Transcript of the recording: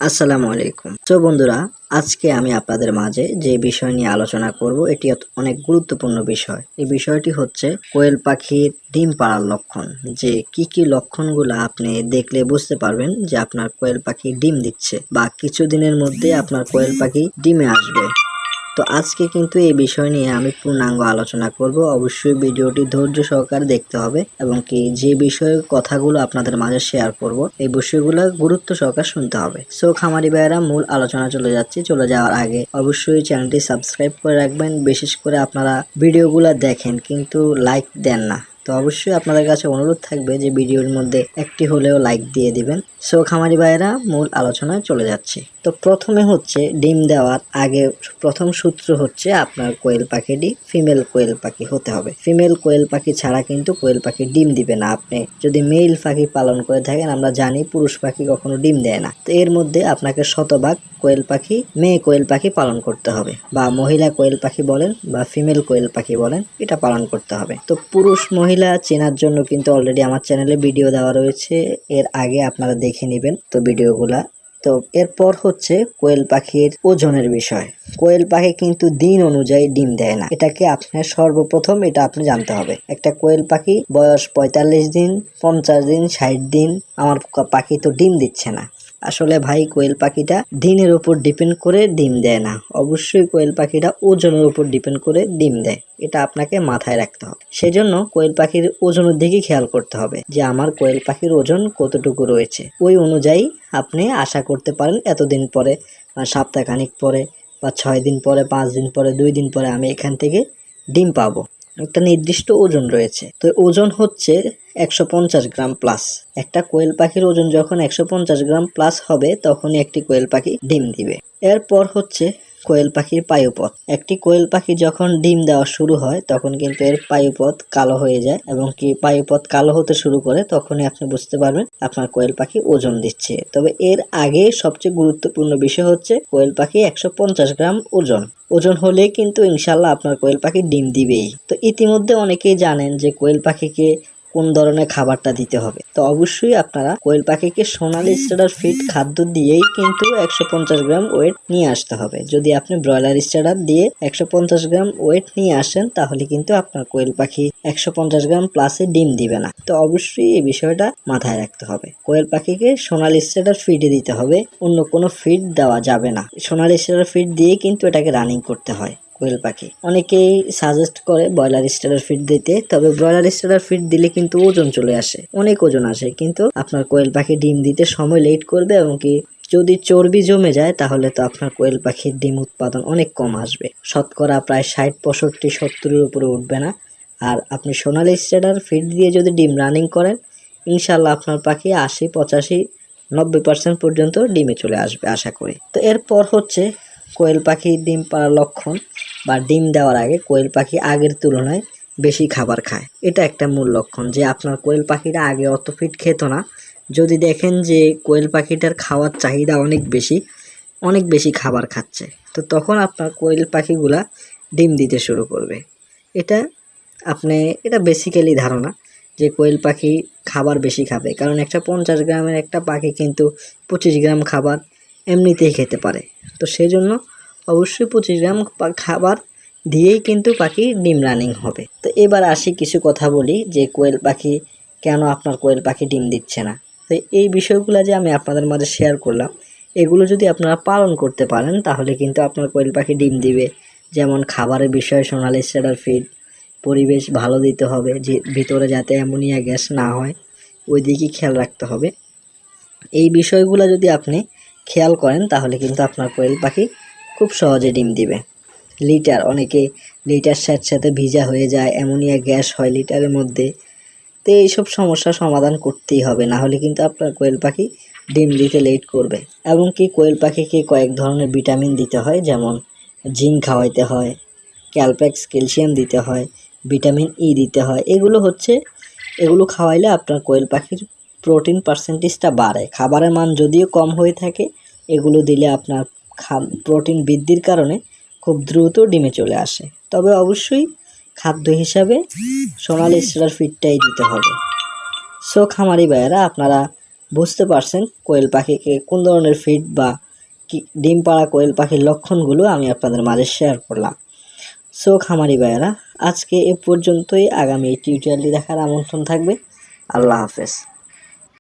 আসসালামু আলাইকুম। তো বন্ধুরা, আজকে আমি আপনাদের মাঝে যে বিষয় নিয়ে আলোচনা করব এটি অনেক গুরুত্বপূর্ণ বিষয়। এই বিষয়টি হচ্ছে কোয়েল পাখির ডিম পাড়ার লক্ষণ। যে কি লক্ষণগুলো আপনি দেখলে বুঝতে পারবেন যে আপনার কোয়েল পাখি ডিম দিচ্ছে বা কিছুদিনের মধ্যে আপনার কোয়েল পাখি ডিমে আসবে। তো আজকে কিন্তু এই বিষয় নিয়ে আমি পূর্ণাঙ্গ আলোচনা করব। অবশ্যই ভিডিওটি ধৈর্য সহকারে দেখতে হবে এবং কি যে বিষয়ে কথাগুলো আপনাদের মাঝে শেয়ার করব এই বিষয়গুলো গুরুত্ব সহকারে শুনতে হবে। সো খামারি ভাইয়েরা, মূল আলোচনা চলে যাওয়ার আগে অবশ্যই চ্যানেলটি সাবস্ক্রাইব করে রাখবেন। বিশেষ করে আপনারা ভিডিওগুলো দেখেন কিন্তু লাইক দেন না, তো অবশ্যই আপনাদের কাছে অনুরোধ থাকবে যে ভিডিওর মধ্যে একটি হলেও লাইক দিয়ে দিবেন। সো খামারি ভাইয়েরা, মূল আলোচনায় চলে যাচ্ছি। তো প্রথমে হচ্ছে ডিম দেওয়ার আগে প্রথম সূত্র হচ্ছে আপনার কোয়েল পাখিটি ফিমেল কোয়েল পাখি হতে হবে। ফিমেল কোয়েল পাখি ছাড়া কিন্তু কোয়েল পাখি ডিম দিবে না। আপনি যদি মেল পাখি পালন করে থাকেন, আমরা জানি পুরুষ পাখি কখনো ডিম দেয় না, তো এর মধ্যে আপনাকে শতভাগ কোয়েল পাখি মেয়ে কোয়েল পাখি পালন করতে হবে, বা মহিলা কোয়েল পাখি বলেন বা ফিমেল কোয়েল পাখি বলেন, এটা পালন করতে হবে। তো পুরুষ মহিলা চেনার জন্য কিন্তু অলরেডি আমার চ্যানেলে ভিডিও দেওয়া রয়েছে, এর আগে আপনারা দেখে নেবেন তো ভিডিওগুলা। তো এরপর হচ্ছে কোয়েল পাখির ওজনের বিষয়। কোয়েল পাখি কিন্তু দিন অনুযায়ী ডিম দেয় না, এটাকে আপনার সর্বপ্রথম এটা আপনি জানতে হবে। একটা কোয়েল পাখি বয়স 45 দিন, 50 দিন, 60 দিন আমার পাখি তো ডিম দিচ্ছে না। আসলে ভাই, কোয়েল পাখিটা দিনের উপর ডিপেন্ড করে ডিম দেয় না, অবশ্যই কোয়েল পাখিটা ওজনের উপর ডিপেন্ড করে ডিম দেয়। এটা আপনাকে মাথায় রাখতে হবে। সেজন্য কোয়েল পাখির ওজনের দিকে খেয়াল করতে হবে যে আমার কোয়েল পাখির ওজন কতটুকু রয়েছে। ওই অনুযায়ী আপনি আশা করতে পারেন এতদিন পরে বা সপ্তাহখানিক পরে বা 6 দিন পরে, 5 দিন পরে, 2 দিন পরে আমি এখান থেকে ডিম পাবো। একটা নির্দিষ্ট ওজন রয়েছে। তো ওজন হচ্ছে 150 গ্রাম প্লাস। একটা কোয়েল পাখির ওজন যখন 150 গ্রাম প্লাস হবে তখনই একটি কোয়েল পাখি ডিম দিবে। এরপর হচ্ছে কোয়েল পাখির পায়ুপথ। একটি কোয়েল পাখি যখন ডিম দেওয়া শুরু হয় তখন কিন্তু এর পায়ুপথ কালো হয়ে যায়, এবং কি পায়ুপথ কালো হতে শুরু করে তখনই আপনি বুঝতে পারবেন আপনার কোয়েল পাখি ওজন দিচ্ছে। তবে এর আগে সবচেয়ে গুরুত্বপূর্ণ বিষয় হচ্ছে কোয়েল পাখি 150 গ্রাম ওজন হলে কিন্তু ইনশাল্লাহ আপনার কোয়েল পাখি ডিম দিবেই। তো ইতিমধ্যে অনেকেই জানেন যে কোয়েল পাখিকে কোন ধরনের খাবারটা দিতে হবে। তো অবশ্যই আপনারা কোয়েল পাখিকে সোনালী স্টার্টার ফিড খাদ্য দিয়েই কিন্তু 150 গ্রাম ওয়েট নিয়ে আসতে হবে। যদি আপনি ব্রয়লার স্টার্টার দিয়ে 150 গ্রাম ওয়েট নিয়ে আসেন তাহলে কিন্তু আপনার কোয়েল পাখি 150 গ্রাম প্লাসে ডিম দিবে না। তো অবশ্যই এই বিষয়টা মাথায় রাখতে হবে। কোয়েল পাখিকে সোনালী স্টার্টার ফিডে দিতে হবে, অন্য কোনো ফিড দেওয়া যাবে না। সোনালী স্টার্টার ফিড দিয়ে কিন্তু এটাকে রানিং করতে হয়। কোয়েল পাখি অনেকেই সাজেস্ট করে ব্রয়লার স্টার্টার ফিড দিতে, তবে ব্রয়লার স্টার্টার ফিড দিলে কিন্তু ওজন চলে আসে, অনেক ওজন আসে, কিন্তু আপনার কোয়েল পাখি ডিম দিতে সময় লেট করবে, এবং কি যদি চর্বি জমে যায় তাহলে তো আপনার কোয়েল পাখির ডিম উৎপাদন অনেক কম আসবে। শতকরা প্রায় 60, 65, 70-এর উপরে উঠবে না। আর আপনি সোনালী স্টার্টার ফিড দিয়ে যদি ডিম রানিং করেন, ইনশাল্লাহ আপনার পাখি 80, 85, 90% পর্যন্ত ডিমে চলে আসবে আশা করি। তো এরপর হচ্ছে কোয়েল পাখি ডিম পাড়ার লক্ষণ, বা ডিম দেওয়ার আগে কোয়েল পাখি আগের তুলনায় বেশি খাবার খায়। এটা একটা মূল লক্ষণ যে আপনার কোয়েল পাখিটা আগে অত ফিড খেত না। যদি দেখেন যে কোয়েল পাখিটার খাওয়ার চাহিদা অনেক বেশি খাবার খাচ্ছে, তো তখন আপনার কোয়েল পাখিগুলা ডিম দিতে শুরু করবে। এটা বেসিক্যালি ধারণা যে কোয়েল পাখি খাবার বেশি খাবে, কারণ একটা 50 গ্রামের একটা পাখি কিন্তু 25 গ্রাম খাবার এমনিতেই খেতে পারে। তো সেই জন্য অবশ্যই 25 গ্রাম খাবার দিয়েই কিন্তু পাখি ডিম রানিং হবে। তো এবার আসি কিছু কথা বলি যে কোয়েল পাখি কেন আপনার কোয়েল পাখি ডিম দিচ্ছে না। তো এই বিষয়গুলো যে আমি আপনাদের মাঝে শেয়ার করলাম, এগুলো যদি আপনারা পালন করতে পারেন তাহলে কিন্তু আপনার কোয়েল পাখি ডিম দিবে। যেমন খাবারের বিষয় সোনালী স্টার্টার ফিড, পরিবেশ ভালো দিতে হবে, যে ভিতরে যাতে অ্যামোনিয়া গ্যাস না হয় ওই দিকে খেয়াল রাখতে হবে। এই বিষয়গুলো যদি আপনি খেয়াল করেন তাহলে কিন্তু আপনার কোয়েল পাখি খুব সহজে ডিম দিবে। অনেকে লিটার সাথে ভিজা হয়ে যায়, অ্যামোনিয়া গ্যাস হয় লিটারের মধ্যে। তো এইসব সমস্যার সমাধান করতেই হবে, না হলে কিন্তু আপনার কোয়েল পাখি ডিম দিতে লেট করবে। এবং কি কোয়েল পাখিকে কয়েক ধরনের ভিটামিন দিতে হয়, যেমন জিঙ্ক খাওয়াইতে হয়, ক্যালপ্যাক্স ক্যালসিয়াম দিতে হয়, ভিটামিন ই দিতে হয়। এগুলো খাওয়াইলে আপনার কোয়েল পাখির প্রোটিন পার্সেন্টেজটা বাড়ে। খাবারের মান যদিও কম হয়ে থাকে, এগুলো দিলে আপনার প্রোটিন বৃদ্ধির কারণে খুব দ্রুত ডিমে চলে আসে। তবে অবশ্যই খাদ্য হিসাবে সোনালী স্টার্টার ফিডটাই দিতে হবে। সো খামারি ভাইয়েরা, আপনারা বুঝতে পারছেন কোয়েল পাখিকে কোন ধরনের ফিড বা কি ডিম পাড়া কোয়েল পাখির লক্ষণগুলো আমি আপনাদের মাঝে শেয়ার করলাম। সো খামারি ভাইয়েরা, আজকে এ পর্যন্তই। আগামী টিউটোরিয়ালটি দেখার আমন্ত্রণ থাকবে। আল্লাহ হাফেজ।